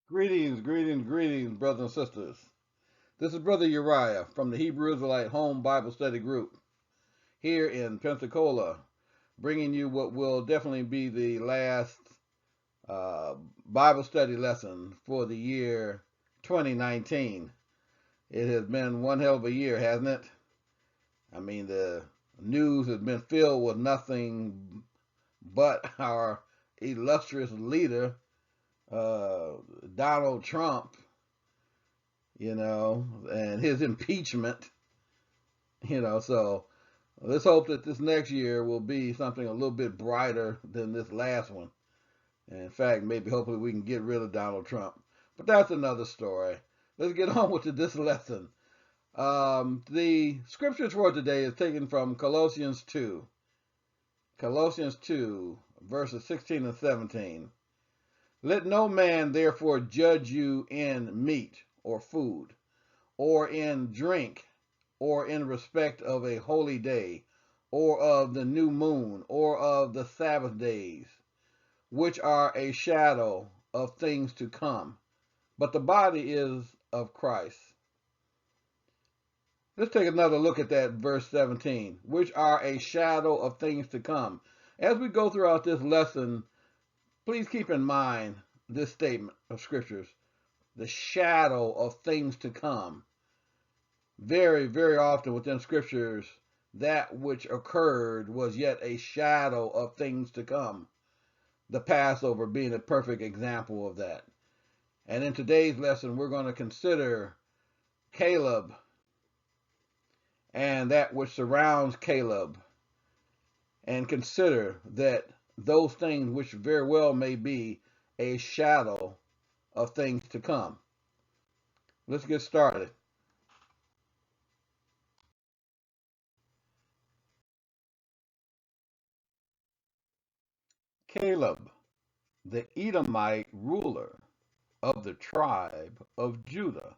Greetings, greetings, greetings, brothers and sisters. This is Brother Uriah from the Hebrew Israelite Home Bible Study Group here in Pensacola, bringing you what will definitely be the last Bible study lesson for the year 2019. It has been one hell of a year, hasn't it? I mean, the news has been filled with nothing but our illustrious leader, Donald Trump, and his impeachment, so let's hope that this next year will be something a little bit brighter than this last one. And in fact, maybe hopefully we can get rid of Donald Trump. But that's another story. Let's get on with this lesson. The scriptures for today is taken from Colossians 2. Colossians 2, verses 16 and 17. Let no man therefore judge you in meat or food, or in drink, or in respect of a holy day, or of the new moon, or of the Sabbath days, which are a shadow of things to come, but the body is of Christ. Let's take another look at that verse 17, which are a shadow of things to come. As we go throughout this lesson, please keep in mind this statement of scriptures, the shadow of things to come. Very, very often within scriptures, that which occurred was yet a shadow of things to come. The Passover being a perfect example of that. And in today's lesson, we're going to consider Caleb and that which surrounds Caleb, and consider that those things which very well may be a shadow of things to come. Let's get started. Caleb, the Edomite ruler of the tribe of Judah.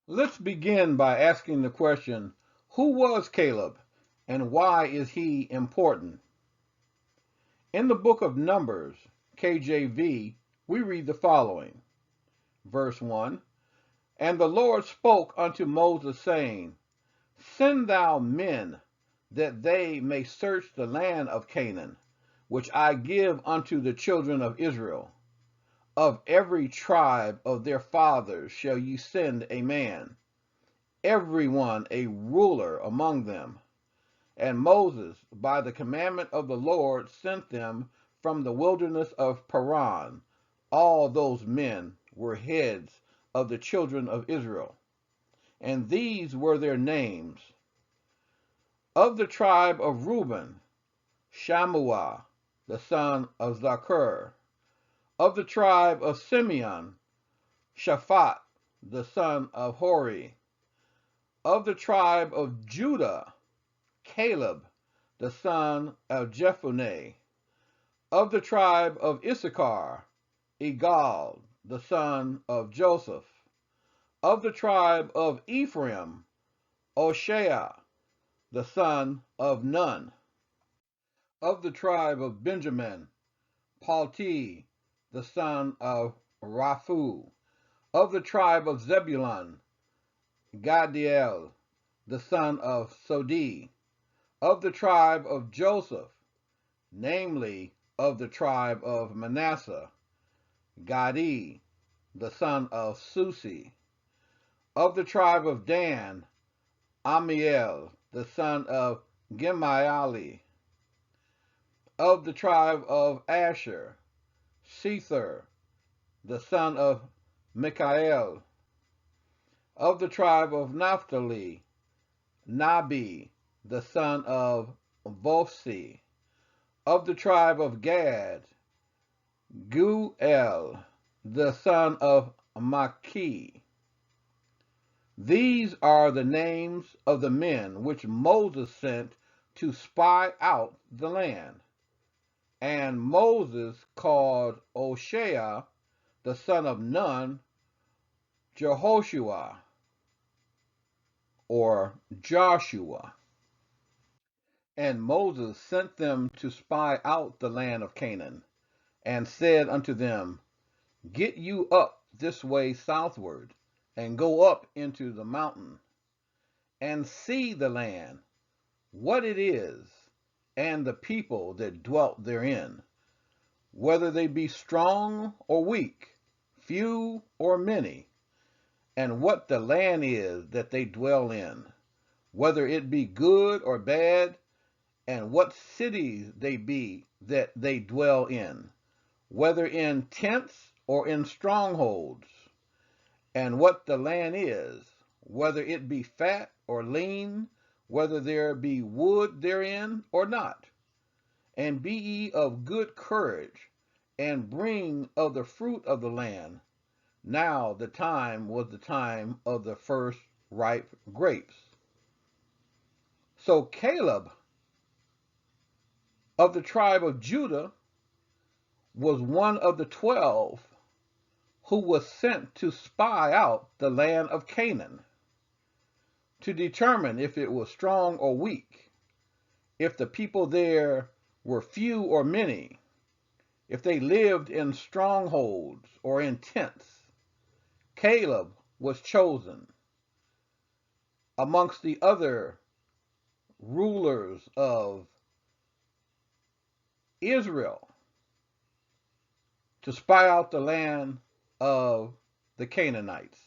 Let's begin by asking the question, who was Caleb and why is he important? In the book of Numbers, KJV, we read the following. Verse 1, And the Lord spoke unto Moses, saying, Send thou men, that they may search the land of Canaan, which I give unto the children of Israel. Of every tribe of their fathers shall ye send a man, every one a ruler among them. And Moses, by the commandment of the Lord, sent them from the wilderness of Paran. All those men were heads of the children of Israel. And these were their names. Of the tribe of Reuben, Shammua, the son of Zakur. Of the tribe of Simeon, Shaphat, the son of Hori. Of the tribe of Judah, Caleb, the son of Jephunneh. Of the tribe of Issachar, Igal, the son of Joseph. Of the tribe of Ephraim, Oshea, the son of Nun. Of the tribe of Benjamin, Palti, the son of Raphu. Of the tribe of Zebulun, Gadiel, the son of Sodi. Of the tribe of Joseph, namely of the tribe of Manasseh, Gadi, the son of Susi. Of the tribe of Dan, Amiel, the son of Gemiali. Of the tribe of Asher, Sethur, the son of Mikael. Of the tribe of Naphtali, Nabi, the son of Vosi. Of the tribe of Gad, Guel, the son of Maki. These are the names of the men which Moses sent to spy out the land. And Moses called Oshea, the son of Nun, Jehoshua, or Joshua. And Moses sent them to spy out the land of Canaan, and said unto them, Get you up this way southward, and go up into the mountain, and see the land, what it is, and the people that dwelt therein, whether they be strong or weak, few or many, and what the land is that they dwell in, whether it be good or bad, and what cities they be that they dwell in, whether in tents or in strongholds, and what the land is, whether it be fat or lean, whether there be wood therein or not. And be ye of good courage, and bring of the fruit of the land. Now the time was the time of the first ripe grapes. So Caleb of the tribe of Judah was one of the 12 who was sent to spy out the land of Canaan, to determine if it was strong or weak, if the people there were few or many, if they lived in strongholds or in tents. Caleb was chosen amongst the other rulers of Israel to spy out the land of the Canaanites.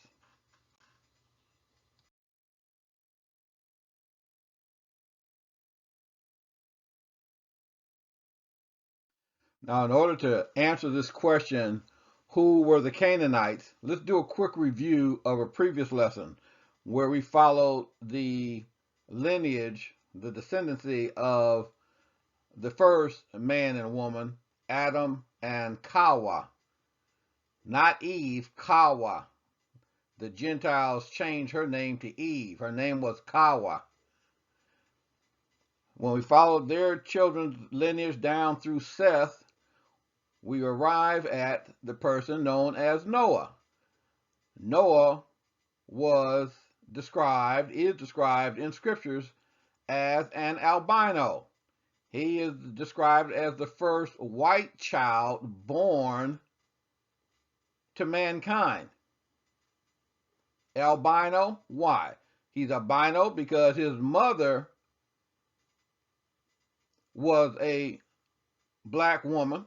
Now, in order to answer this question, who were the Canaanites, let's do a quick review of a previous lesson where we followed the lineage, the descendancy of the first man and woman, Adam and Kawa. Not Eve, Kawa. The Gentiles changed her name to Eve. Her name was Kawa. When we followed their children's lineage down through Seth, we arrive at the person known as Noah. Noah is described in scriptures as an albino. He is described as the first white child born to mankind. Albino, why? He's albino because his mother was a black woman.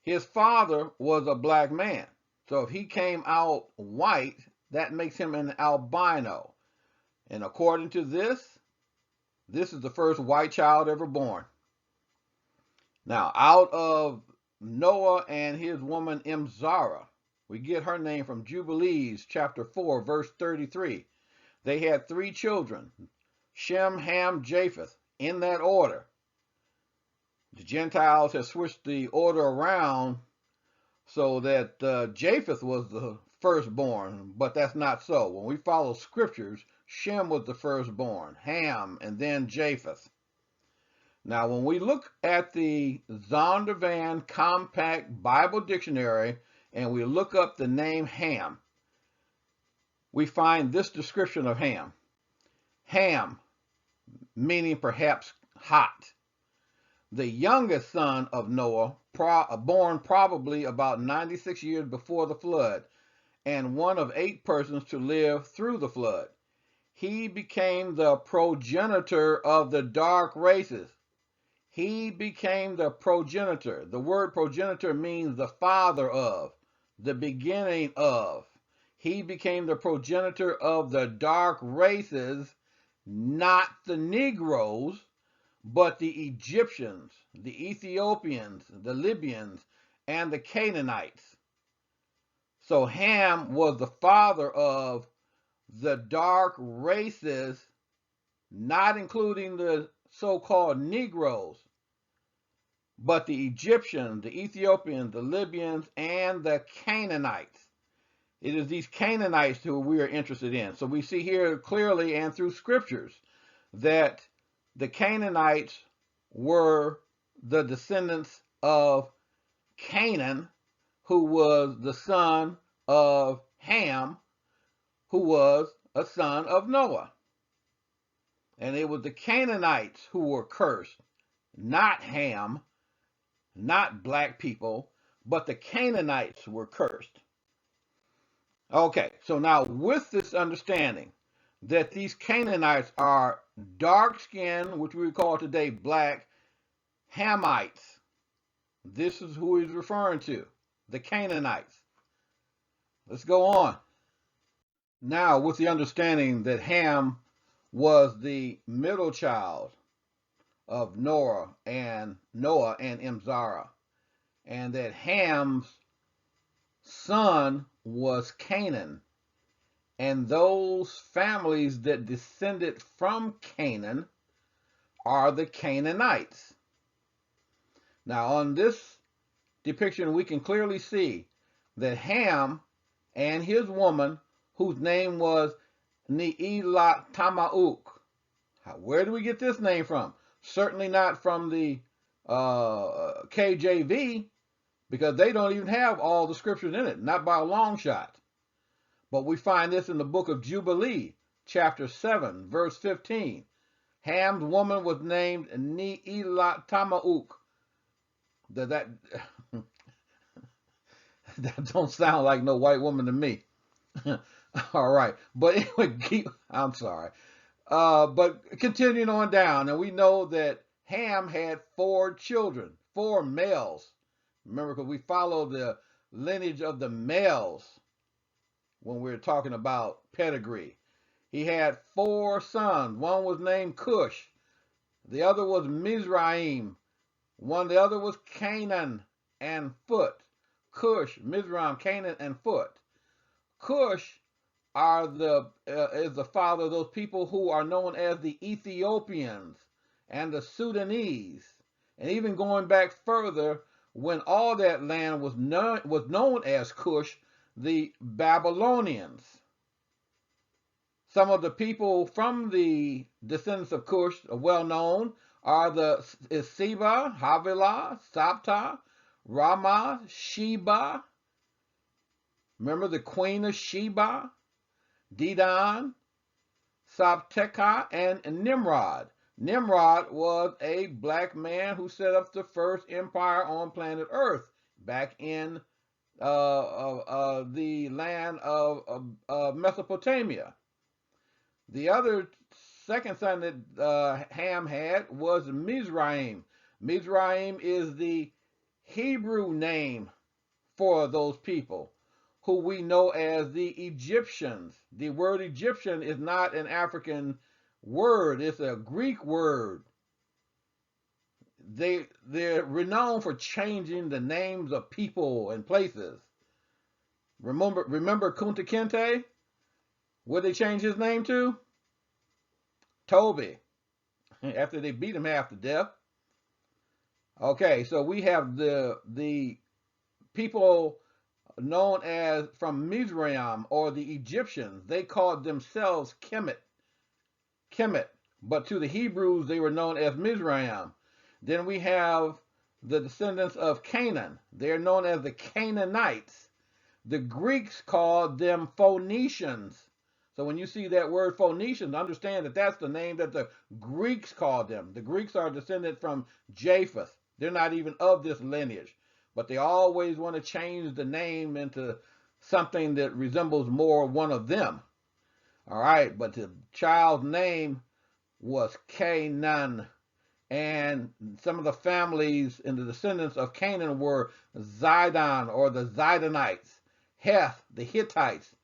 His father was a black man. So if he came out white, that makes him an albino. And according to this is the first white child ever born. Now, out of Noah and his woman Imzara, we get her name from Jubilees chapter 4, verse 33. They had 3 children, Shem, Ham, Japheth, in that order. The Gentiles have switched the order around so that Japheth was the firstborn, but that's not so. When we follow scriptures, Shem was the firstborn, Ham, and then Japheth. Now, when we look at the Zondervan Compact Bible Dictionary and we look up the name Ham, we find this description of Ham. Ham, meaning perhaps hot. The youngest son of Noah, born probably about 96 years before the flood, and one of 8 persons to live through the flood. He became the progenitor of the dark races. He became the progenitor. The word progenitor means the father of, the beginning of. He became the progenitor of the dark races, not the Negroes, but the Egyptians, the Ethiopians, the Libyans, and the Canaanites. So Ham was the father of the dark races, not including the so-called Negroes, but the Egyptians, the Ethiopians, the Libyans, and the Canaanites. It is these Canaanites who we are interested in. So we see here clearly and through scriptures that the Canaanites were the descendants of Canaan, who was the son of Ham, who was a son of Noah. And it was the Canaanites who were cursed, not Ham, not black people, but the Canaanites were cursed. Okay, so now with this understanding that these Canaanites are dark-skinned, which we would call today black, Hamites. This is who he's referring to, the Canaanites. Let's go on. Now, with the understanding that Ham was the middle child of Noah and Imzara, and that Ham's son was Canaan, and those families that descended from Canaan are the Canaanites. Now, on this depiction, we can clearly see that Ham and his woman, whose name was Neelatamauk. Where do we get this name from? Certainly not from the KJV, because they don't even have all the scriptures in it, not by a long shot. But we find this in the book of Jubilee, chapter 7, verse 15. Ham's woman was named Neelatamauk. That don't sound like no white woman to me. All right, but anyway, I'm sorry. But continuing on down, and we know that Ham had 4 children, 4 males. Remember, because we follow the lineage of the males when we're talking about pedigree. He had 4 sons. One was named Cush. The other was Mizraim. The other was Canaan and Phut. Cush, Mizraim, Canaan, and Phut. Cush is the father of those people who are known as the Ethiopians and the Sudanese. And even going back further, when all that land was known as Cush, the Babylonians. Some of the people from the descendants of Cush are well known are Seba, Havilah, Sabta, Ramah, Sheba. Remember the queen of Sheba? Dedan, Sabteka, and Nimrod. Nimrod was a black man who set up the first empire on planet Earth back in the land of Mesopotamia. The other second son that Ham had was Mizraim. Mizraim is the Hebrew name for those people, who we know as the Egyptians. The word Egyptian is not an African word, it's a Greek word. They're renowned for changing the names of people and places. Remember Kunta Kinte? What did they change his name to? Toby, after they beat him half to death. Okay, so we have the people known as from Mizraim, or the Egyptians. They called themselves Kemet, but to the Hebrews they were known as Mizraim. Then we have the descendants of Canaan. They are known as the Canaanites. The Greeks called them Phoenicians. So when you see that word Phoenicians, understand that that's the name that the Greeks called them. The Greeks are descended from Japheth. They're not even of this lineage, but they always want to change the name into something that resembles more one of them. All right, but the child's name was Canaan, and some of the families in the descendants of Canaan were Zidon, or the Zidonites, Heth, the Hittites,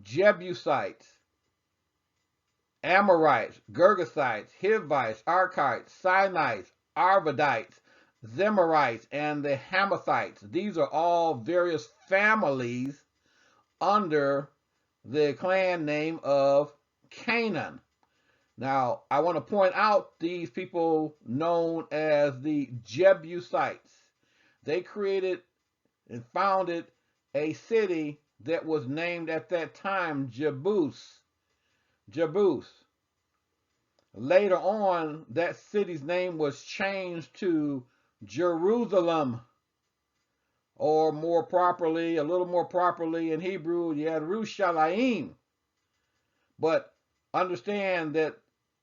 Jebusites, Amorites, Girgashites, Hivites, Arkites, Sinites, Arvadites, Zemarites, and the Hamathites. These are all various families under the clan name of Canaan. Now, I want to point out these people known as the Jebusites. They created and founded a city that was named at that time Jebus. Jebus. Later on, that city's name was changed to Jerusalem, or more properly, a little more properly in Hebrew, Yerushalayim. But understand that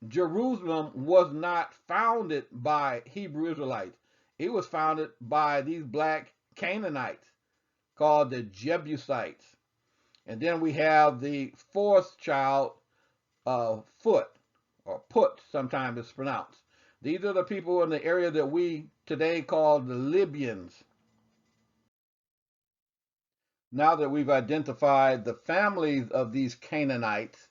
Jerusalem was not founded by Hebrew Israelites. It was founded by these black Canaanites called the Jebusites. And then we have the fourth child, Foot, or Put, sometimes it's pronounced. These are the people in the area that we today call the Libyans. Now that we've identified the families of these Canaanites,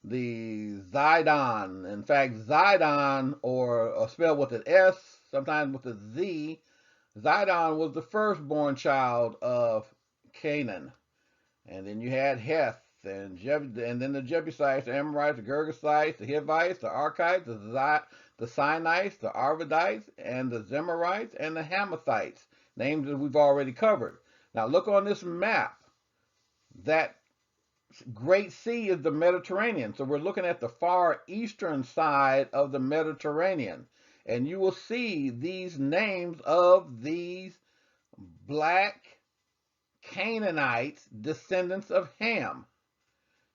the Zidon, in fact, Zidon, or spelled with an S, sometimes with a Z, Zidon was the firstborn child of Canaan. And then you had Heth, and then the Jebusites, the Amorites, the Girgashites, the Hivites, the Arkites, the Sinites, the Arvadites, and the Zemarites, and the Hamathites, names that we've already covered. Now look on this map. That Great Sea is the Mediterranean. So we're looking at the far eastern side of the Mediterranean. And you will see these names of these black Canaanites, descendants of Ham.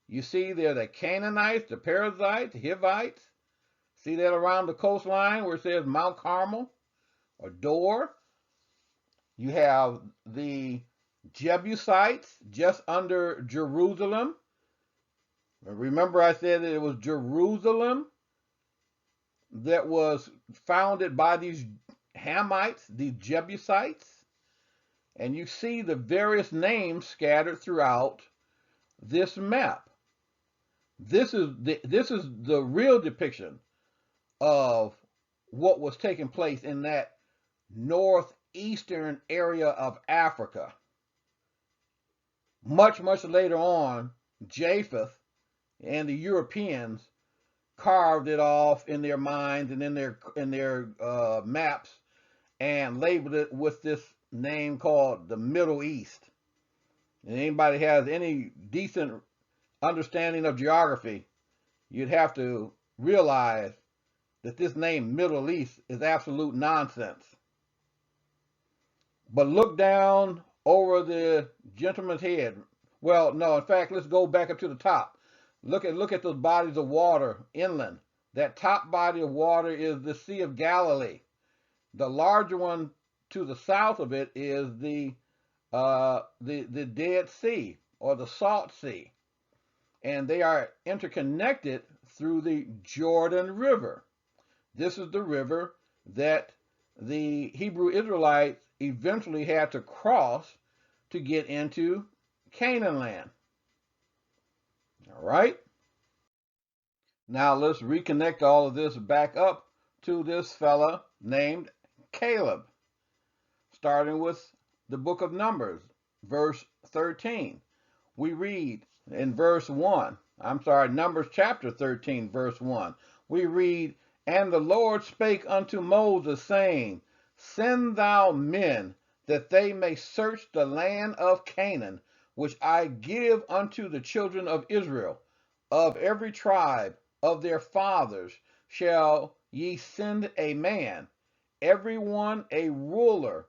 You see they're the Canaanites, the Perizzites, the Hivites. See that around the coastline where it says Mount Carmel or Dor. You have the Jebusites just under Jerusalem. Remember I said that it was Jerusalem that was founded by these Hamites, these Jebusites. And you see the various names scattered throughout this map. This is the real depiction of what was taking place in that northeastern area of Africa. Much later on, Japheth and the Europeans carved it off in their minds and in their maps and labeled it with this name called the Middle East. And anybody has any decent understanding of geography, you'd have to realize that this name Middle East is absolute nonsense. But look down over the gentleman's head. Well, no, in fact, let's go back up to the top. Look at those bodies of water inland. That top body of water is the Sea of Galilee. The larger one to the south of it is the Dead Sea, or the Salt Sea. And they are interconnected through the Jordan River. This is the river that the Hebrew Israelites eventually had to cross to get into Canaan land. All right. Now let's reconnect all of this back up to this fella named Caleb. Starting with the book of Numbers, verse 13. We read in verse 1. Numbers chapter 13, verse 1. We read, "And the Lord spake unto Moses, saying, Send thou men, that they may search the land of Canaan, which I give unto the children of Israel. Of every tribe of their fathers shall ye send a man, every one a ruler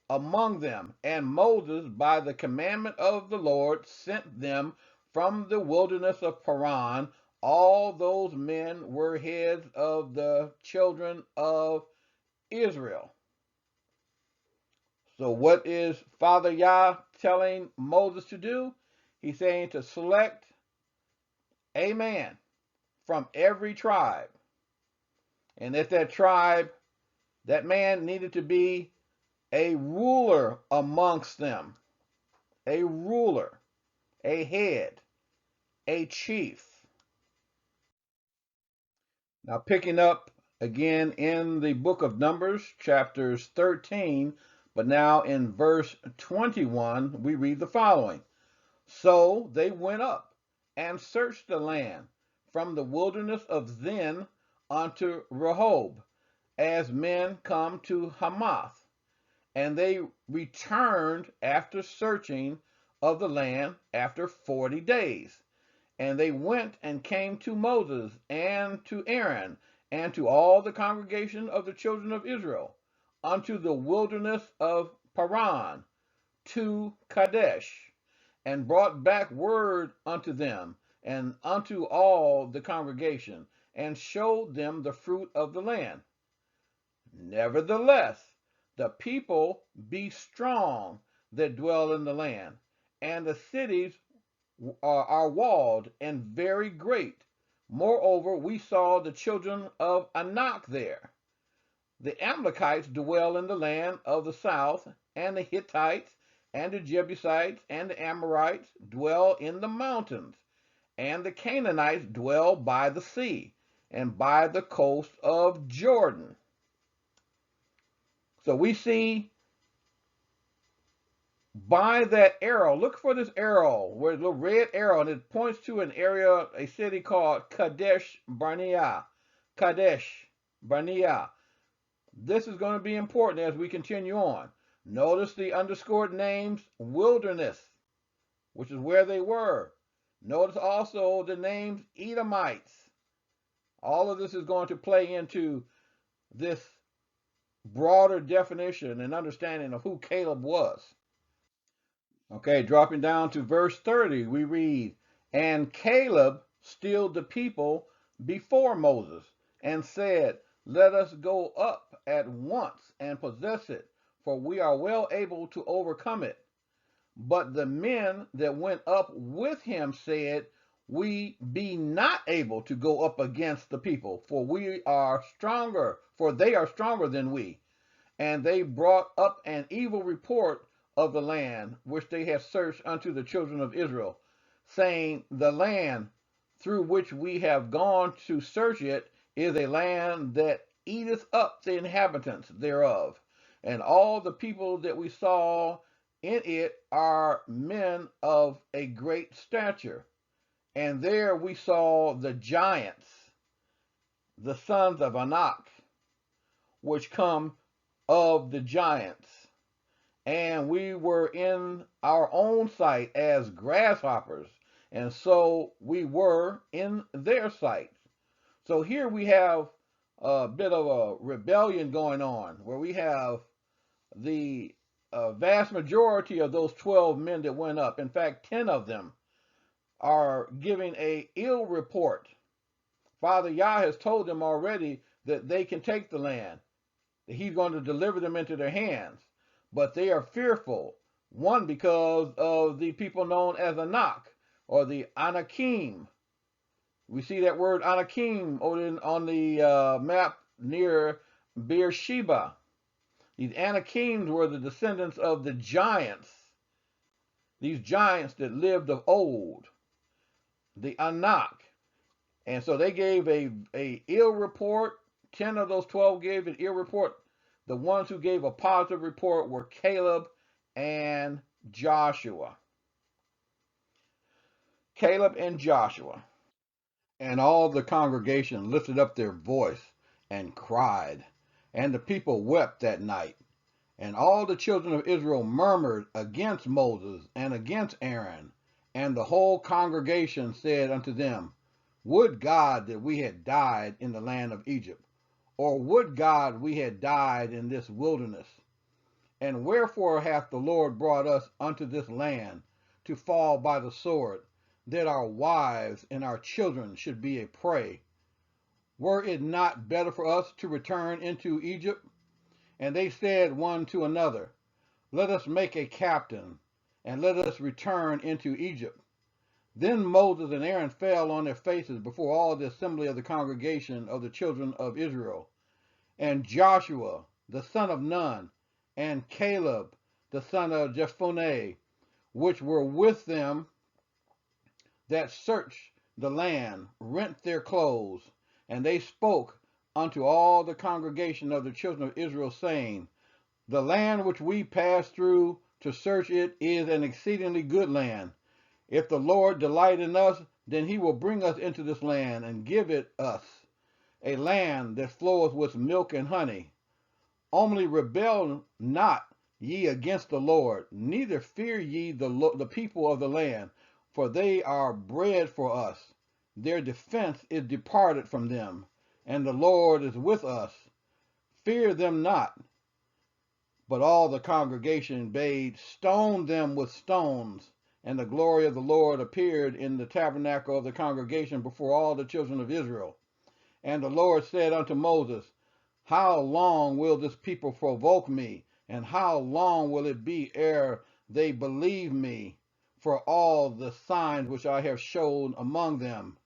among them. And Moses, by the commandment of the Lord, sent them from the wilderness of Paran. All those men were heads of the children of Israel." So what is Father Yah telling Moses to do? He's saying to select a man from every tribe. And that tribe, that man needed to be a ruler amongst them. A ruler, a head, a chief. Now, picking up again in the book of Numbers, chapters 13, but now in verse 21, we read the following. So they went up and searched the land from the wilderness of Zin unto Rehob, as men come to Hamath. And they returned after searching of the land after 40 days. And they went and came to Moses and to Aaron and to all the congregation of the children of Israel unto the wilderness of Paran to Kadesh, and brought back word unto them and unto all the congregation, and showed them the fruit of the land. Nevertheless, the people be strong that dwell in the land, and the cities are walled and very great. Moreover, we saw the children of Anak there. The Amalekites dwell in the land of the south, and the Hittites, and the Jebusites, and the Amorites dwell in the mountains, and the Canaanites dwell by the sea, and by the coast of Jordan. So we see by that arrow, look for this arrow, where the red arrow, and it points to an area, a city called Kadesh Barnea. Kadesh Barnea. This is going to be important as we continue on. Notice the underscored names, wilderness, which is where they were. Notice also the names Edomites. All of this is going to play into this broader definition and understanding of who Caleb was. Okay, dropping down to verse 30, we read, And Caleb stilled the people before Moses, and said, Let us go up at once and possess it, for we are well able to overcome it. But the men that went up with him said, We be not able to go up against the people, for we are stronger, for they are stronger than we. And they brought up an evil report of the land which they had searched unto the children of Israel, saying, The land through which we have gone to search it is a land that eateth up the inhabitants thereof. And all the people that we saw in it are men of a great stature. And there we saw the giants, the sons of Anak, which come of the giants. And we were in our own sight as grasshoppers, and so we were in their sight. So here we have a bit of a rebellion going on, where we have the vast majority of those 12 men that went up, in fact 10 of them, are giving a ill report. Father Yah has told them already that they can take the land, that he's going to deliver them into their hands, but they are fearful. One, because of the people known as Anak, or the Anakim. We see that word Anakim on the map near Beersheba. These Anakims were the descendants of the giants, these giants that lived of old, the Anak. And so they gave a ill report. 10 of those 12 gave an ill report. The ones who gave a positive report were Caleb and Joshua. Caleb and Joshua. And all the congregation lifted up their voice and cried. And the people wept that night. And all the children of Israel murmured against Moses and against Aaron. And the whole congregation said unto them, Would God that we had died in the land of Egypt, or would God we had died in this wilderness? And wherefore hath the Lord brought us unto this land, to fall by the sword, that our wives and our children should be a prey? Were it not better for us to return into Egypt? And they said one to another, Let us make a captain, and let us return into Egypt. Then Moses and Aaron fell on their faces before all the assembly of the congregation of the children of Israel. And Joshua, the son of Nun, and Caleb, the son of Jephunneh, which were with them that searched the land, rent their clothes, And they spoke unto all the congregation of the children of Israel, saying, The land which we passed through to search it is an exceedingly good land. If the Lord delight in us, then he will bring us into this land and give it us, a land that floweth with milk and honey. Only rebel not ye against the Lord, neither fear ye the people of the land, for they are bread for us. Their defense is departed from them, and the Lord is with us. Fear them not. But all the congregation bade stone them with stones, and the glory of the Lord appeared in the tabernacle of the congregation before all the children of Israel. And the Lord said unto Moses, How long will this people provoke me? And how long will it be ere they believe me for all the signs which I have showed among them?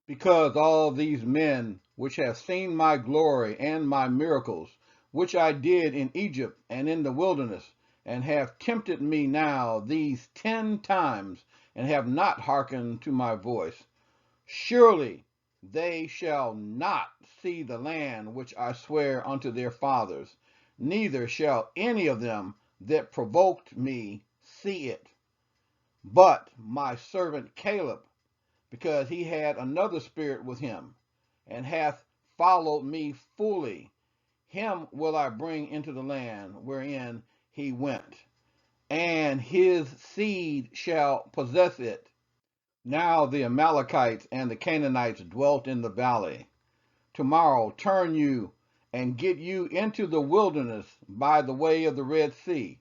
Because all these men which have seen my glory and my miracles, which I did in Egypt and in the wilderness, and have tempted me now these 10 times, and have not hearkened to my voice, surely they shall not see the land which I swear unto their fathers, neither shall any of them that provoked me see it. But my servant Caleb, because he had another spirit with him, and hath followed me fully, him will I bring into the land wherein he went, and his seed shall possess it. Now the Amalekites and the Canaanites dwelt in the valley. Tomorrow turn you and get you into the wilderness by the way of the Red Sea.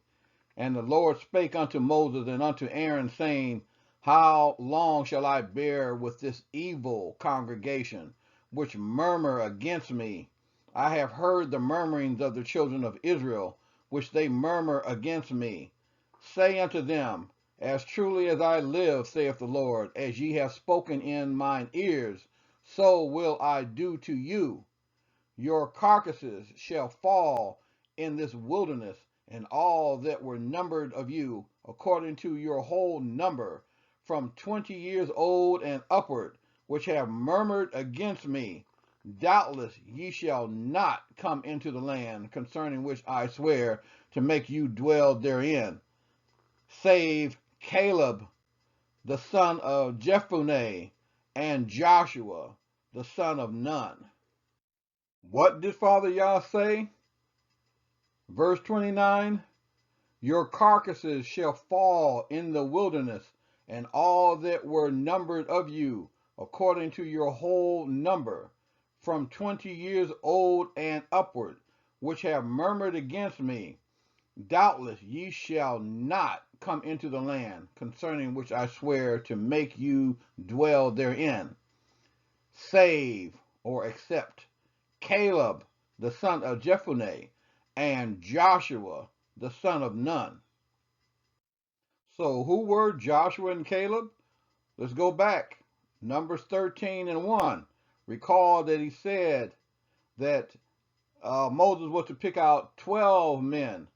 And the Lord spake unto Moses and unto Aaron, saying, How long shall I bear with this evil congregation, which murmur against me? I have heard the murmurings of the children of Israel, which they murmur against me. Say unto them, As truly as I live, saith the Lord, as ye have spoken in mine ears, so will I do to you. Your carcasses shall fall in this wilderness, and all that were numbered of you, according to your whole number, from 20 years old and upward, which have murmured against me. Doubtless ye shall not come into the land concerning which I swear to make you dwell therein, save Caleb the son of Jephunneh and Joshua the son of Nun. What did Father Yah say? Verse 29, Your carcasses shall fall in the wilderness, and all that were numbered of you, according to your whole number, from 20 years old and upward, which have murmured against me. Doubtless ye shall not come into the land, concerning which I swear to make you dwell therein, save or except Caleb the son of Jephunneh and Joshua the son of Nun. So who were Joshua and Caleb? Let's go back. Numbers 13 and 1. Recall that he said that Moses was to pick out 12 men.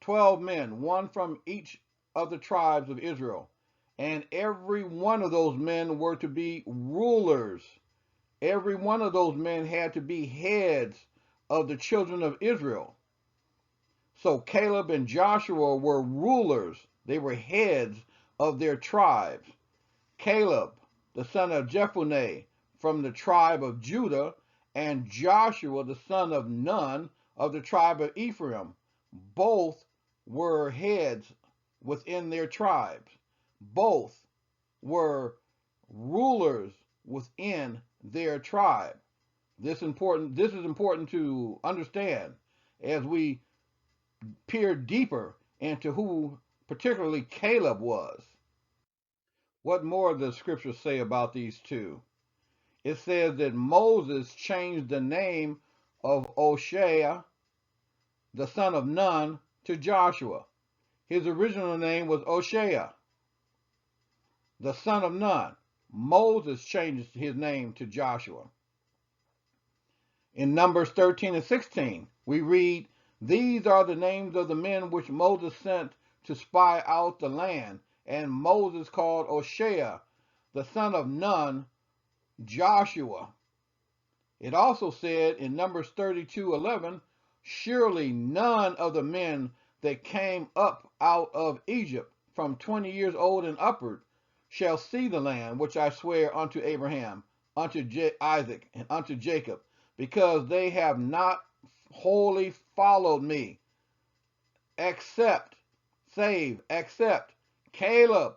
12 men, one from each of the tribes of Israel. And every one of those men were to be rulers. Every one of those men had to be heads of the children of Israel. So Caleb and Joshua were rulers. They were heads of their tribes. Caleb, the son of Jephunneh, from the tribe of Judah, and Joshua, the son of Nun, of the tribe of Ephraim. Both were heads within their tribes. Both were rulers within their tribe. This is important to understand as we peer deeper into who particularly Caleb was. What more does Scripture say about these two? It says that Moses changed the name of Oshea, the son of Nun, to Joshua. His original name was Oshea, the son of Nun. Moses changed his name to Joshua. In Numbers 13 and 16, we read, These are the names of the men which Moses sent to spy out the land. And Moses called Oshea, the son of Nun, Joshua. It also said in Numbers 32:11, surely none of the men that came up out of Egypt from 20 years old and upward shall see the land which I swear unto Abraham, unto Isaac, and unto Jacob, because they have not wholly followed me, except Caleb,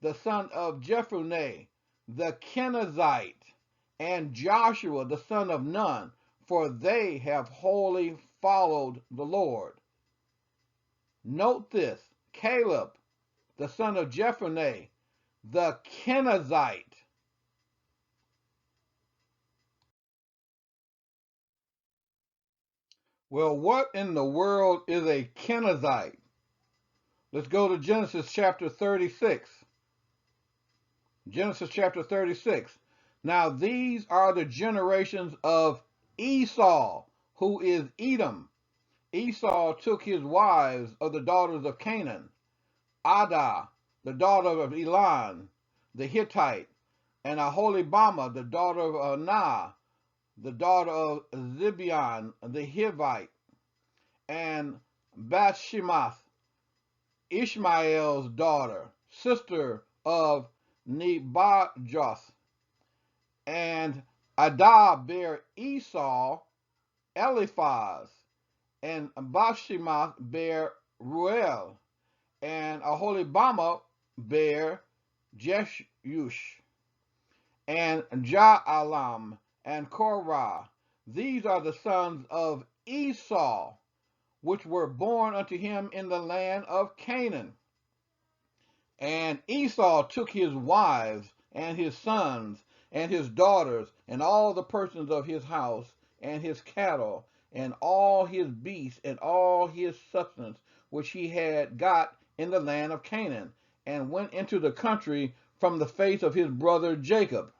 the son of Jephunneh, the Kenazite, and Joshua, the son of Nun, for they have wholly followed the Lord. Note this, Caleb, the son of Jephunneh, the Kenazite. Well, what in the world is a Kenazite? Let's go to Genesis chapter 36. Genesis chapter 36. Now these are the generations of Esau, who is Edom. Esau took his wives of the daughters of Canaan, Adah, the daughter of Elon, the Hittite, and Aholibamah, the daughter of Anah, the daughter of Zibeon, the Hivite, and Bathshemath, Ishmael's daughter, sister of Nebajoth. And Adah bare Esau Eliphaz, and Bathshemath bare Ruel, and Aholibamah bare Jeshhush, and Jaalam, and Korah. These are the sons of Esau, which were born unto him in the land of Canaan. And Esau took his wives, and his sons, and his daughters, and all the persons of his house, and his cattle, and all his beasts, and all his substance, which he had got in the land of Canaan, and went into the country from the face of his brother Jacob.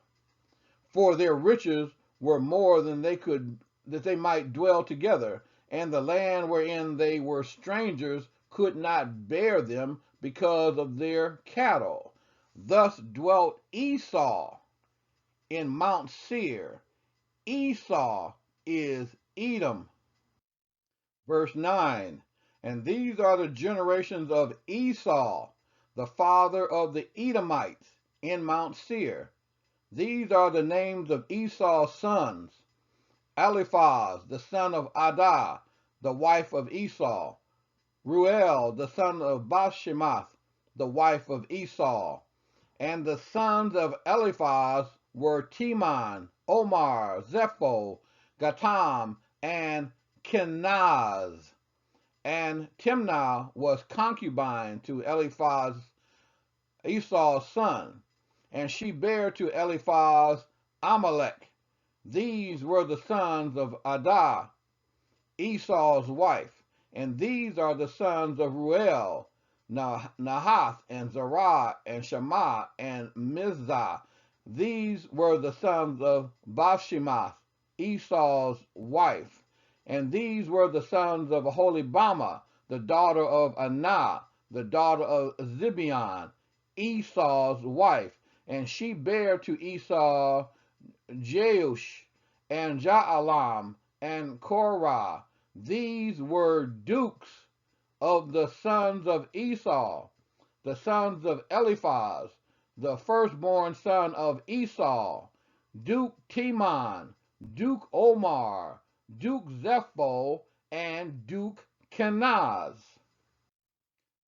For their riches were more than they could, that they might dwell together, and the land wherein they were strangers could not bear them because of their cattle. Thus dwelt Esau in Mount Seir. Esau is Edom. Verse 9. And these are the generations of Esau, the father of the Edomites, in Mount Seir. These are the names of Esau's sons: Eliphaz, the son of Adah, the wife of Esau; Ruel, the son of Bathshemath, the wife of Esau. And the sons of Eliphaz were Teman, Omar, Zepho, Gatam, and Kenaz. And Timnah was concubine to Eliphaz, Esau's son, and she bare to Eliphaz Amalek. These were the sons of Adah, Esau's wife, and these are the sons of Ruel, Nahath, and Zerah, and Shammah, and Mizah. These were the sons of Bathshemath, Esau's wife, and these were the sons of Aholibamah, the daughter of Anah, the daughter of Zibeon, Esau's wife, and she bare to Esau Jeush, and Jaalam, and Korah. These were dukes of the sons of Esau, the sons of Eliphaz, the firstborn son of Esau: Duke Teman, Duke Omar, Duke Zepho, and Duke Kenaz.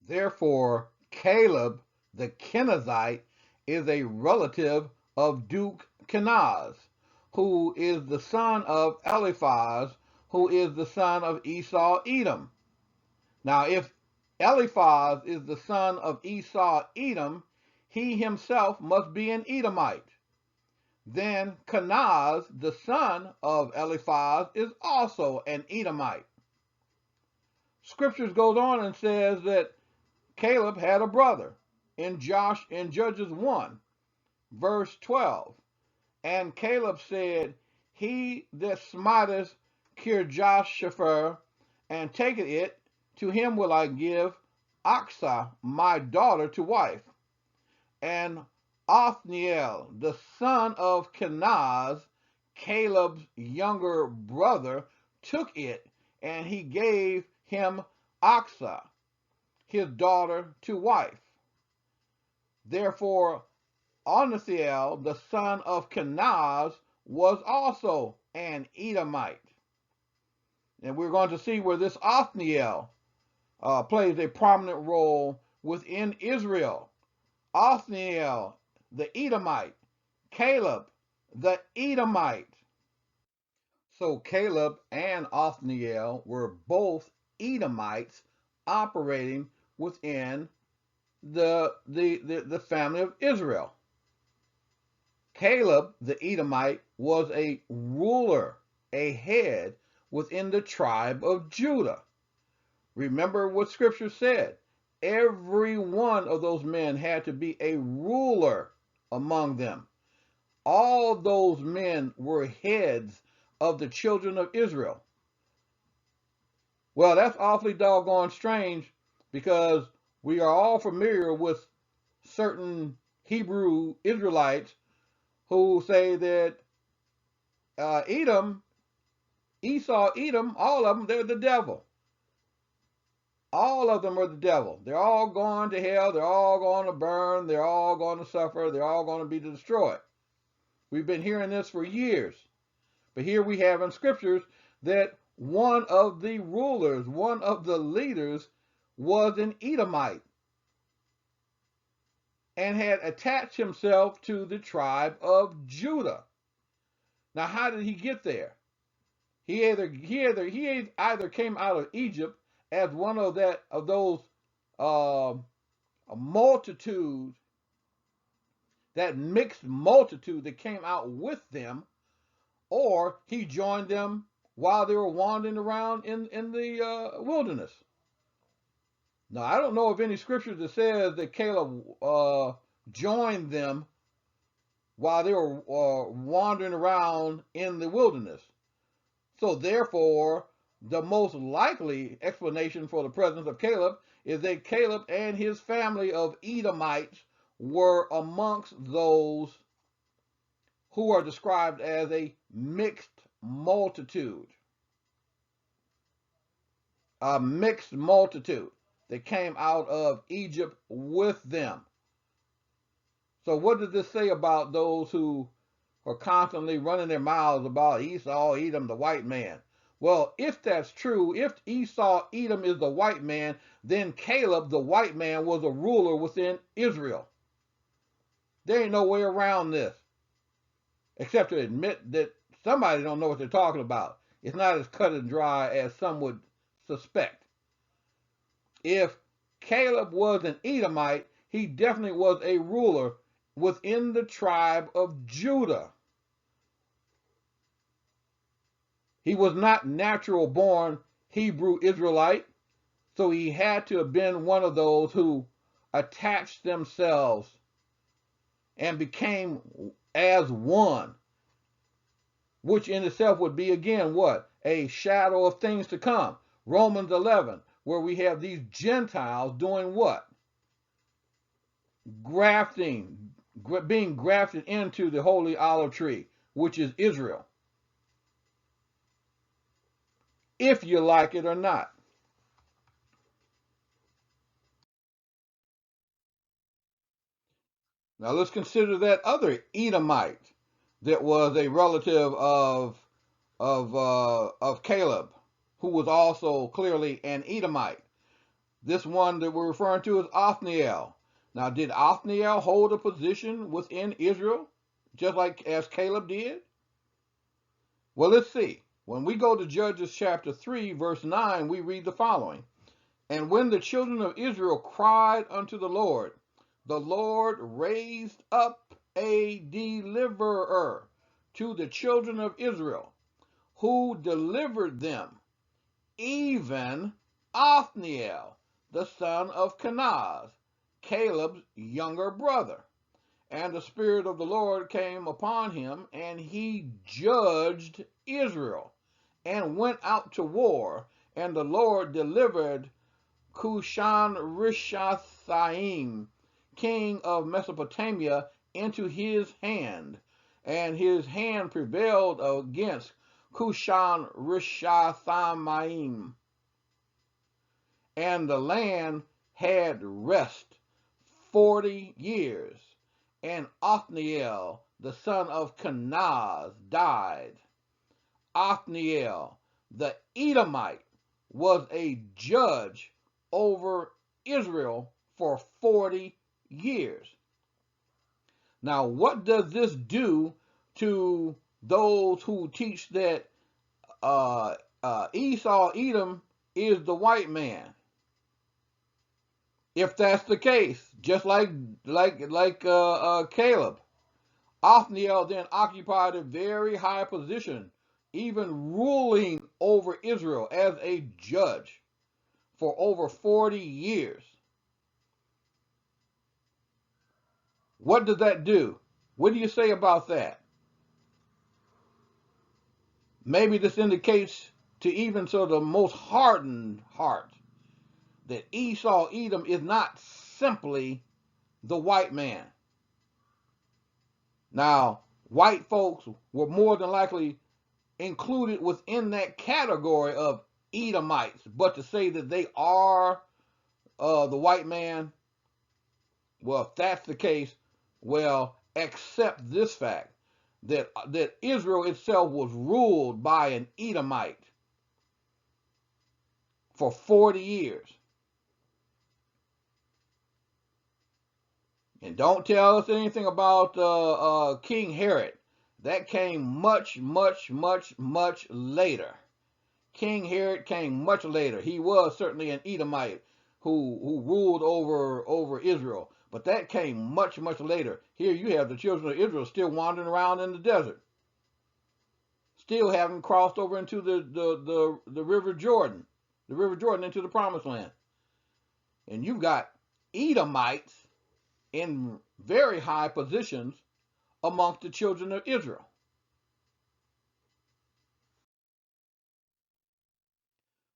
Therefore, Caleb the Kenazite is a relative of Duke Kenaz, who is the son of Eliphaz, who is the son of Esau-Edom. Now, if Eliphaz is the son of Esau-Edom, he himself must be an Edomite. Then Kenaz, the son of Eliphaz, is also an Edomite. Scriptures goes on and says that Caleb had a brother in Judges 1, verse 12. And Caleb said, he that smiteth Kirjath-shepher and taketh it, to him will I give Achsah my daughter to wife. And Othniel, the son of Kenaz, Caleb's younger brother, took it, and he gave him Achsah, his daughter, to wife. Therefore Othniel, the son of Kenaz, was also an Edomite. And we're going to see where this Othniel plays a prominent role within Israel. Othniel, the Edomite. Caleb, the Edomite. So Caleb and Othniel were both Edomites operating within the family of Israel. Caleb, the Edomite, was a ruler, a head within the tribe of Judah. Remember what Scripture said. Every one of those men had to be a ruler among them. All those men were heads of the children of Israel. Well, that's awfully doggone strange, because we are all familiar with certain Hebrew Israelites who say that Edom, Esau, Edom, all of them, they're the devil. All of them are the devil. They're all going to hell. They're all going to burn. They're all going to suffer. They're all going to be destroyed. We've been hearing this for years. But here we have in scriptures that one of the rulers, one of the leaders, was an Edomite and had attached himself to the tribe of Judah. Now, how did he get there? He either came out of Egypt as one of those multitude, that mixed multitude that came out with them, or he joined them while they were wandering around in the wilderness. Now, I don't know of any scripture that says that Caleb joined them while they were wandering around in the wilderness. So therefore, the most likely explanation for the presence of Caleb is that Caleb and his family of Edomites were amongst those who are described as a mixed multitude. A mixed multitude that came out of Egypt with them. So what does this say about those who are constantly running their mouths about Esau, Edom, the white man? Well, if that's true, if Esau, Edom is the white man, then Caleb, the white man, was a ruler within Israel. There ain't no way around this, except to admit that somebody don't know what they're talking about. It's not as cut and dry as some would suspect. If Caleb was an Edomite, he definitely was a ruler within the tribe of Judah. He was not natural born Hebrew Israelite, so he had to have been one of those who attached themselves and became as one, which in itself would be, again, what? A shadow of things to come. Romans 11, where we have these Gentiles doing what? Grafting, being grafted into the holy olive tree, which is Israel. If you like it or not. Now let's consider that other Edomite that was a relative of Caleb, who was also clearly an Edomite. This one that we're referring to is Othniel. Now, did Othniel hold a position within Israel, just like as Caleb did? Well, let's see. When we go to Judges chapter 3, verse 9, we read the following. And when the children of Israel cried unto the Lord raised up a deliverer to the children of Israel, who delivered them, even Othniel, the son of Kenaz, Caleb's younger brother. And the Spirit of the Lord came upon him, and he judged Israel, and went out to war, and the Lord delivered Cushan-Rishathaim, king of Mesopotamia, into his hand, and his hand prevailed against Cushan Rishathaim, and the land had rest 40 years, and Othniel, the son of Kenaz, died. Othniel, the Edomite, was a judge over Israel for 40 years. Now, what does this do to those who teach that Esau-Edom is the white man? If that's the case, just like Caleb, Othniel then occupied a very high position, even ruling over Israel as a judge for over 40 years. What does that do? What do you say about that? Maybe this indicates to even the most hardened heart that Esau-Edom is not simply the white man. Now, white folks were more than likely included within that category of Edomites, but to say that they are the white man, well, if that's the case, well, accept this fact that Israel itself was ruled by an Edomite for 40 years. And don't tell us anything about King Herod. That came much, much, much, much later. King Herod came much later. He was certainly an Edomite who ruled over Israel. But that came much, much later. Here you have the children of Israel still wandering around in the desert, still haven't crossed over into the river Jordan, into the promised land. And you've got Edomites in very high positions amongst the children of Israel.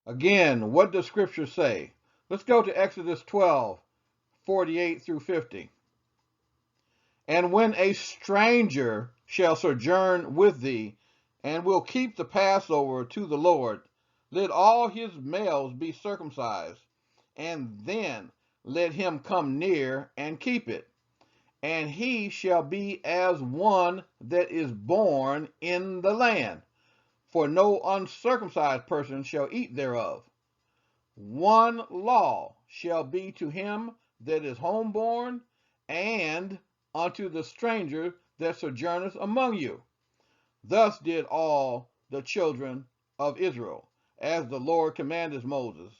Again, what does Scripture say? Let's go to Exodus 12:48 through 50. And when a stranger shall sojourn with thee, and will keep the Passover to the Lord, let all his males be circumcised, and then let him come near and keep it. And he shall be as one that is born in the land, for no uncircumcised person shall eat thereof. One law shall be to him that is homeborn, and unto the stranger that sojourneth among you. Thus did all the children of Israel, as the Lord commanded Moses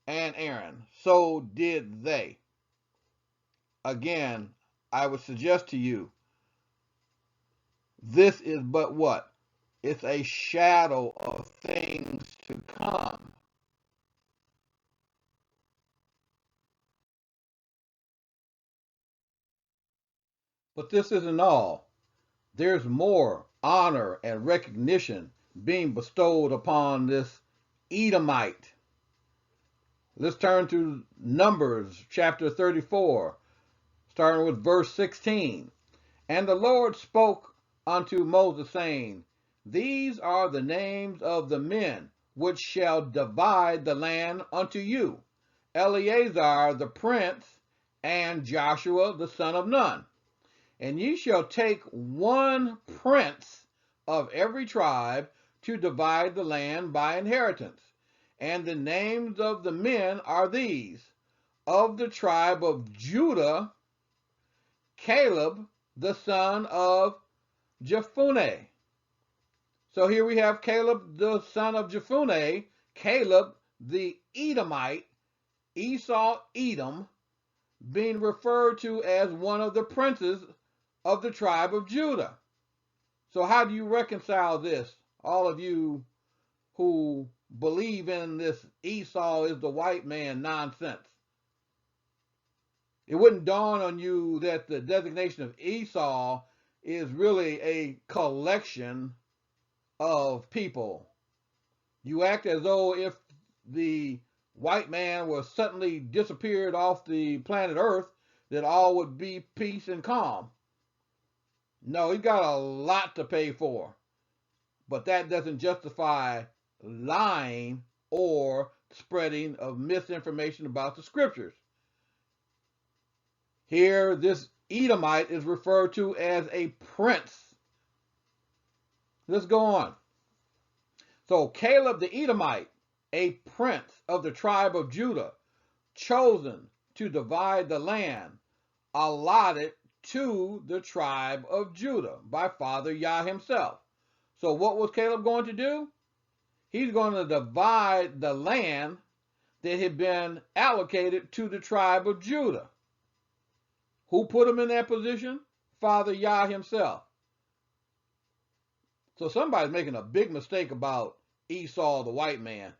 and Aaron, so did they. Again, I would suggest to you, this is but what? It's a shadow of things to come. But this isn't all. There's more honor and recognition being bestowed upon this Edomite. Let's turn to Numbers chapter 34, starting with verse 16. And the Lord spoke unto Moses, saying, These are the names of the men which shall divide the land unto you, Eleazar the prince, and Joshua the son of Nun. And ye shall take one prince of every tribe to divide the land by inheritance. And the names of the men are these: of the tribe of Judah, Caleb the son of Jephunneh. So here we have Caleb the son of Jephunneh, Caleb the Edomite, Esau-Edom, being referred to as one of the princes of the tribe of Judah. So how do you reconcile this, all of you who believe in this Esau is the white man nonsense? It wouldn't dawn on you that the designation of Esau is really a collection of people. You act as though if the white man was suddenly disappeared off the planet Earth, that all would be peace and calm. No, he's got a lot to pay for. But that doesn't justify lying or spreading of misinformation about the scriptures. Here, this Edomite is referred to as a prince. Let's go on. So Caleb the Edomite, a prince of the tribe of Judah, chosen to divide the land, allotted to the tribe of Judah by Father Yah himself. So what was Caleb going to do? He's going to divide the land that had been allocated to the tribe of Judah. Who put him in that position? Father Yah himself. So somebody's making a big mistake about Esau, the white man.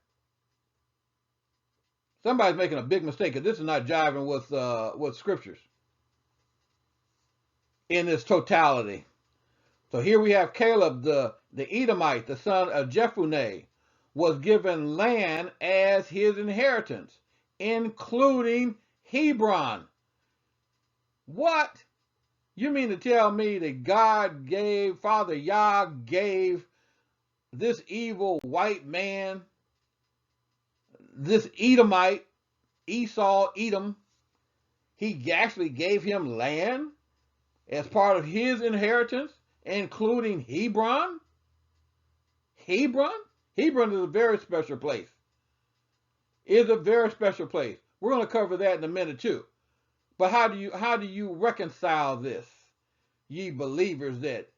Somebody's making a big mistake, because this is not jiving with scriptures in its totality. So here we have Caleb, the Edomite, the son of Jephunneh, was given land as his inheritance, including Hebron. What? You mean to tell me that God gave, Father Yah gave this evil white man, this Edomite, Esau-Edom, he actually gave him land as part of his inheritance, including Hebron? Hebron? Hebron is a very special place. It's a very special place. We're going to cover that in a minute too. But how do you reconcile this, ye believers, that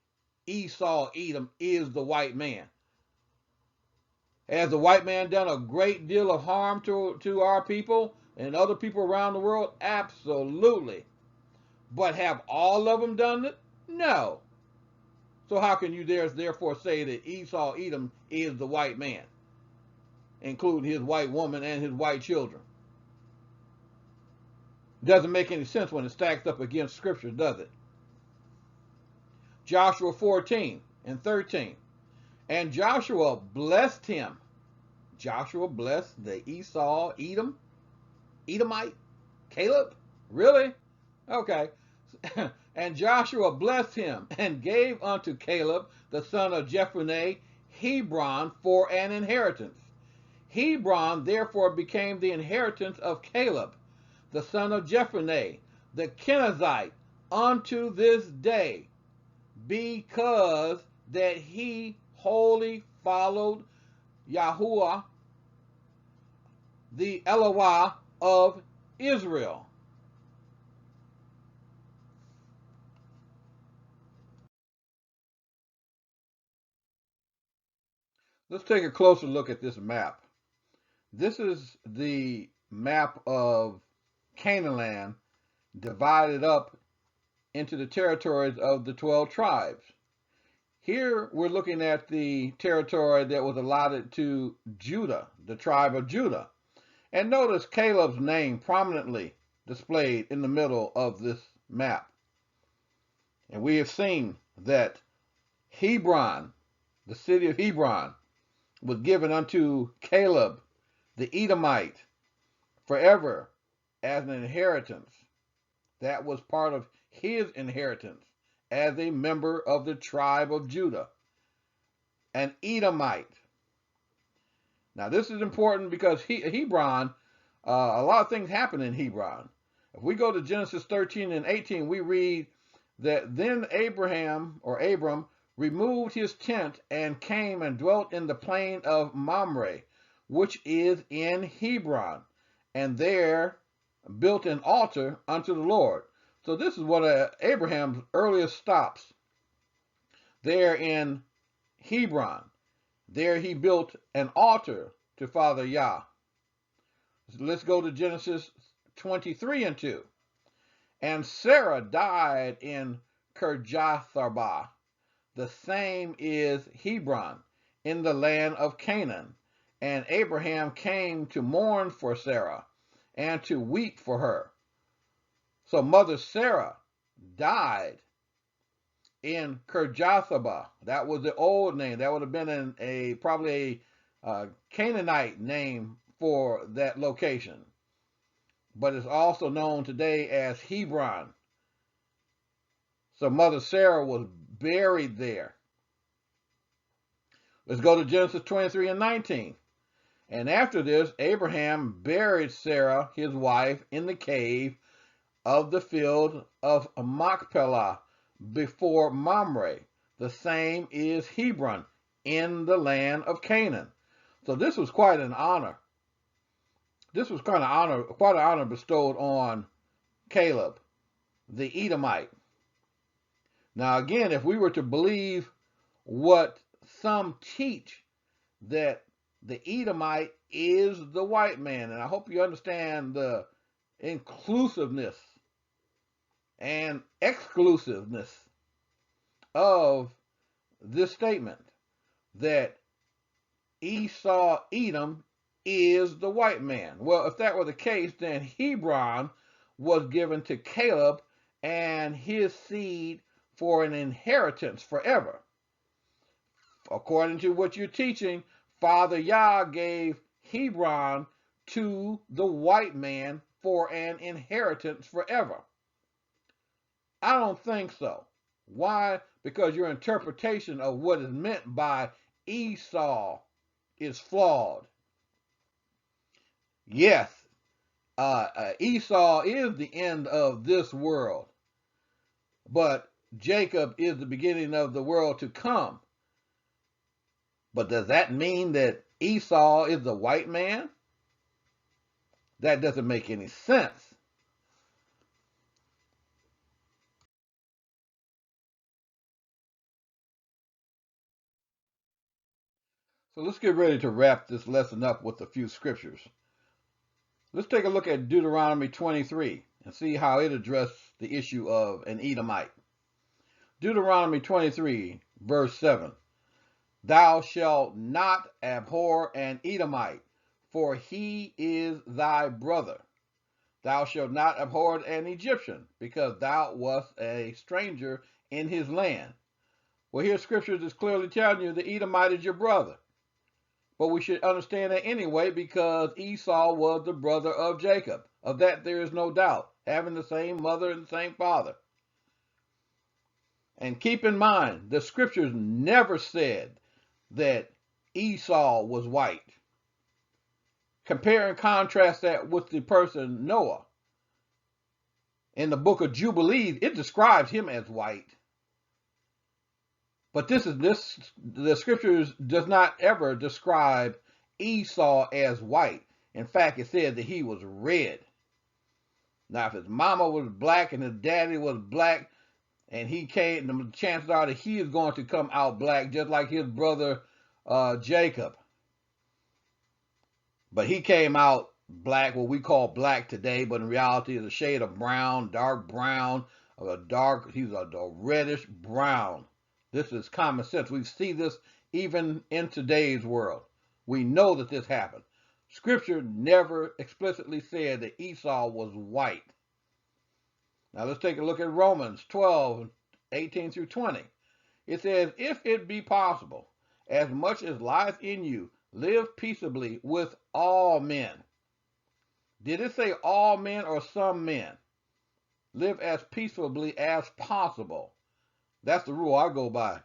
Esau-Edom is the white man? Has the white man done a great deal of harm to our people and other people around the world? Absolutely. But have all of them done it? No. So how can you therefore say that Esau-Edom is the white man, including his white woman and his white children? Doesn't make any sense when it stacks up against scripture, does it? Joshua 14 and 13. And Joshua blessed him. Joshua blessed the Esau-Edom? Edomite? Caleb? Really? Okay. And Joshua blessed him and gave unto Caleb, the son of Jephunneh, Hebron for an inheritance. Hebron therefore became the inheritance of Caleb, the son of Jephunneh, the Kenazite, unto this day, because that he wholly followed Yahuwah, the Elohah of Israel. Let's take a closer look at this map. This is the map of Canaan land divided up into the territories of the 12 tribes. Here we're looking at the territory that was allotted to Judah, the tribe of Judah. And notice Caleb's name prominently displayed in the middle of this map. And we have seen that Hebron, the city of Hebron, was given unto Caleb, the Edomite, forever as an inheritance. That was part of his inheritance as a member of the tribe of Judah, an Edomite. Now this is important because Hebron, a lot of things happen in Hebron. If we go to Genesis 13 and 18, we read that then Abram removed his tent and came and dwelt in the plain of Mamre, which is in Hebron, and there built an altar unto the Lord. So this is one of Abraham's earliest stops, there in Hebron. There he built an altar to Father Yah. So let's go to Genesis 23 and 2. And Sarah died in Kirjath-arba. The same is Hebron, in the land of Canaan. And Abraham came to mourn for Sarah, and to weep for her. So Mother Sarah died in Kirjath-arba. That was the old name. That would have been probably a Canaanite name for that location. But it's also known today as Hebron. So Mother Sarah was buried there. Let's go to Genesis 23 and 19. And after this, Abraham buried Sarah, his wife, in the cave of the field of Machpelah before Mamre. The same is Hebron, in the land of Canaan. So this was quite an honor. This was quite an honor bestowed on Caleb, the Edomite. Now again, if we were to believe what some teach, that the Edomite is the white man, and I hope you understand the inclusiveness and exclusiveness of this statement, that Esau-Edom is the white man. Well, if that were the case, then Hebron was given to Caleb and his seed for an inheritance forever. According to what you're teaching, Father Yah gave Hebron to the white man for an inheritance forever. I don't think so. Why? Because your interpretation of what is meant by Esau is flawed. Yes, Esau is the end of this world, but Jacob is the beginning of the world to come. But does that mean that Esau is the white man? That doesn't make any sense. So let's get ready to wrap this lesson up with a few scriptures. Let's take a look at Deuteronomy 23 and see how it addressed the issue of an Edomite. Deuteronomy 23, verse 7. Thou shalt not abhor an Edomite, for he is thy brother. Thou shalt not abhor an Egyptian, because thou wast a stranger in his land. Well, here scriptures is clearly telling you the Edomite is your brother. But we should understand that anyway, because Esau was the brother of Jacob. Of that there is no doubt, having the same mother and the same father. And keep in mind, the scriptures never said that Esau was white. Compare and contrast that with the person Noah. In the book of Jubilees, it describes him as white. But the scriptures does not ever describe Esau as white. In fact, it said that he was red. Now, if his mama was black and his daddy was black, and he came, the chances are that he is going to come out black, just like his brother Jacob. But he came out black, what we call black today, but in reality is a shade of brown, dark brown, he's a reddish brown. This is common sense. We see this even in today's world. We know that this happened. Scripture never explicitly said that Esau was white. Now let's take a look at Romans 12, 18 through 20. It says, if it be possible, as much as lieth in you, live peaceably with all men. Did it say all men or some men? Live as peaceably as possible. That's the rule I go by.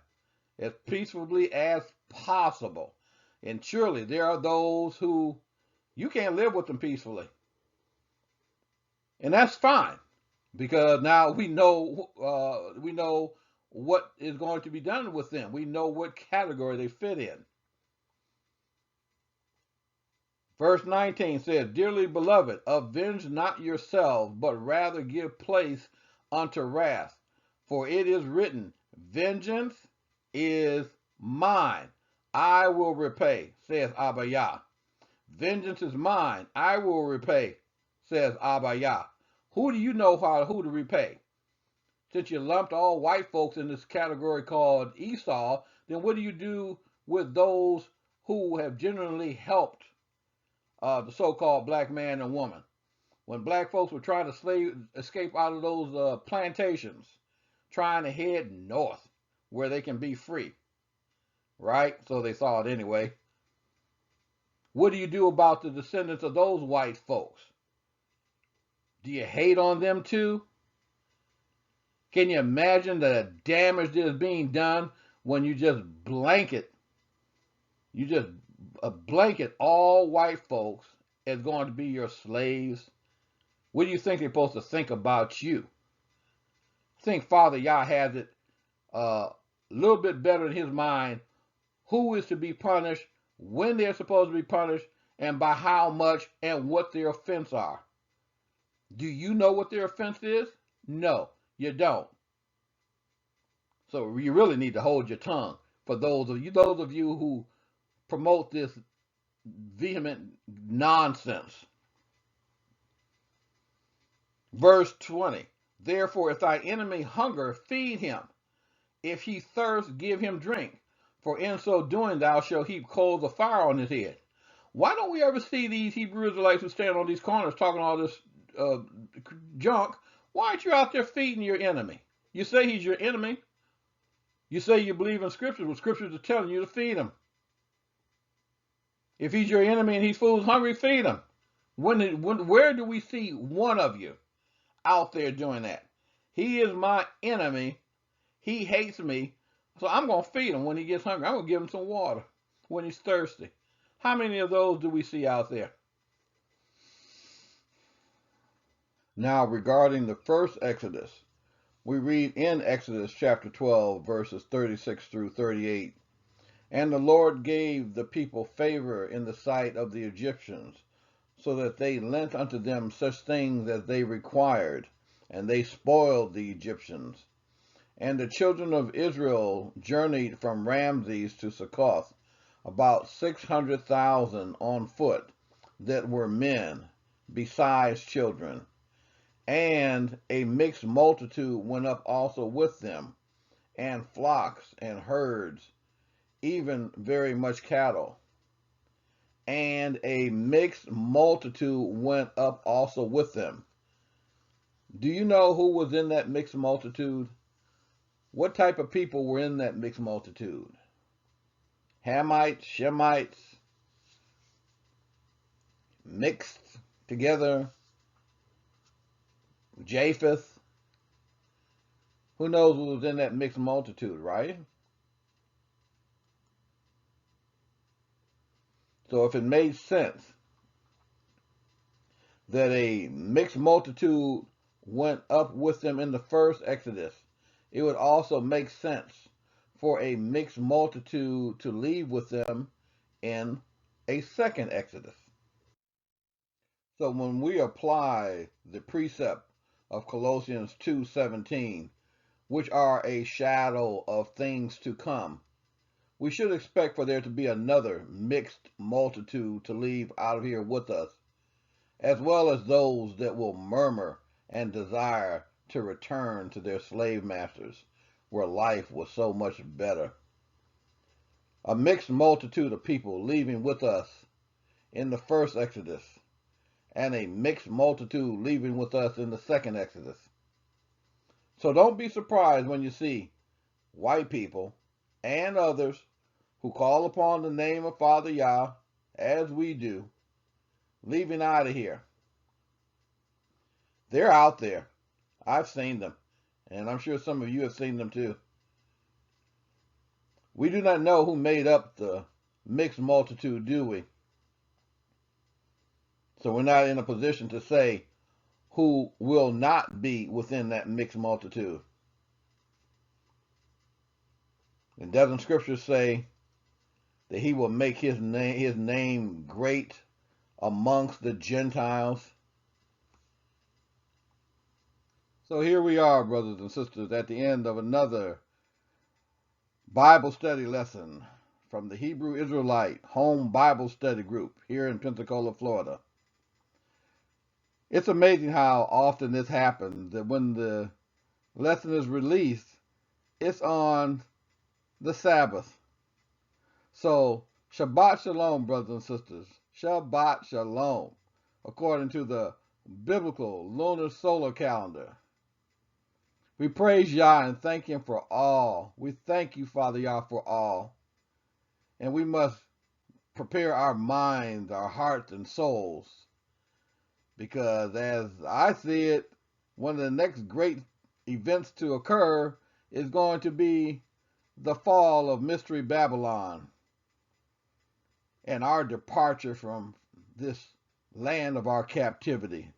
As peaceably as possible. And surely there are those who you can't live with them peacefully. And that's fine. Because now we know what is going to be done with them. We know what category they fit in. Verse 19 says, dearly beloved, avenge not yourselves, but rather give place unto wrath. For it is written, vengeance is mine. I will repay, says Abba Yah. Vengeance is mine. I will repay, says Abba Yah. Who do you know who to repay? Since you lumped all white folks in this category called Esau, then what do you do with those who have genuinely helped the so-called black man and woman? When black folks were trying to escape out of those plantations, trying to head north where they can be free, right? So they thought anyway. What do you do about the descendants of those white folks? Do you hate on them too? Can you imagine the damage that is being done when you just blanket all white folks as going to be your slaves? What do you think they're supposed to think about you? I think Father Yah has it a little bit better in his mind who is to be punished, when they're supposed to be punished, and by how much, and what their offense are. Do you know what their offense is? No, you don't. So you really need to hold your tongue. For those of you who promote this vehement nonsense. Verse 20. Therefore, if thy enemy hunger, feed him. If he thirst, give him drink. For in so doing thou shalt heap coals of fire on his head. Why don't we ever see these Hebrew Israelites who stand on these corners talking all this junk? Why aren't you out there feeding your enemy? You say he's your enemy. You say you believe in scriptures. Well, scriptures are telling you to feed him. If he's your enemy and he's food hungry, feed him. Where do we see one of you out there doing that? He is my enemy. He hates me. So I'm going to feed him when he gets hungry. I'm going to give him some water when he's thirsty. How many of those do we see out there? Now, regarding the first Exodus, we read in Exodus chapter 12, verses 36 through 38. And the Lord gave the people favor in the sight of the Egyptians, so that they lent unto them such things as they required, and they spoiled the Egyptians. And the children of Israel journeyed from Ramses to Succoth, about 600,000 on foot, that were men, besides children. And a mixed multitude went up also with them, and flocks and herds, even very much cattle. And a mixed multitude went up also with them. Do you know who was in that mixed multitude? What type of people were in that mixed multitude? Hamites, Shemites, mixed together, Japheth. Who knows who was in that mixed multitude, right? So if it made sense that a mixed multitude went up with them in the first Exodus, it would also make sense for a mixed multitude to leave with them in a second Exodus. So when we apply the precept of Colossians 2:17, which are a shadow of things to come, we should expect for there to be another mixed multitude to leave out of here with us, as well as those that will murmur and desire to return to their slave masters, where life was so much better. A mixed multitude of people leaving with us in the first Exodus, and a mixed multitude leaving with us in the second Exodus. So don't be surprised when you see white people and others who call upon the name of Father Yah, as we do, leaving out of here. They're out there. I've seen them, and I'm sure some of you have seen them too. We do not know who made up the mixed multitude, do we? So we're not in a position to say who will not be within that mixed multitude. And doesn't Scripture say that he will make his name great amongst the Gentiles? So here we are, brothers and sisters, at the end of another Bible study lesson from the Hebrew Israelite Home Bible Study Group here in Pensacola, Florida. It's amazing how often this happens, that when the lesson is released, it's on the Sabbath. So, Shabbat Shalom, brothers and sisters. Shabbat Shalom, according to the biblical lunar solar calendar. We praise Yah and thank Him for all. We thank you, Father Yah, for all. And we must prepare our minds, our hearts, and souls. Because as I see it, one of the next great events to occur is going to be the fall of Mystery Babylon and our departure from this land of our captivity.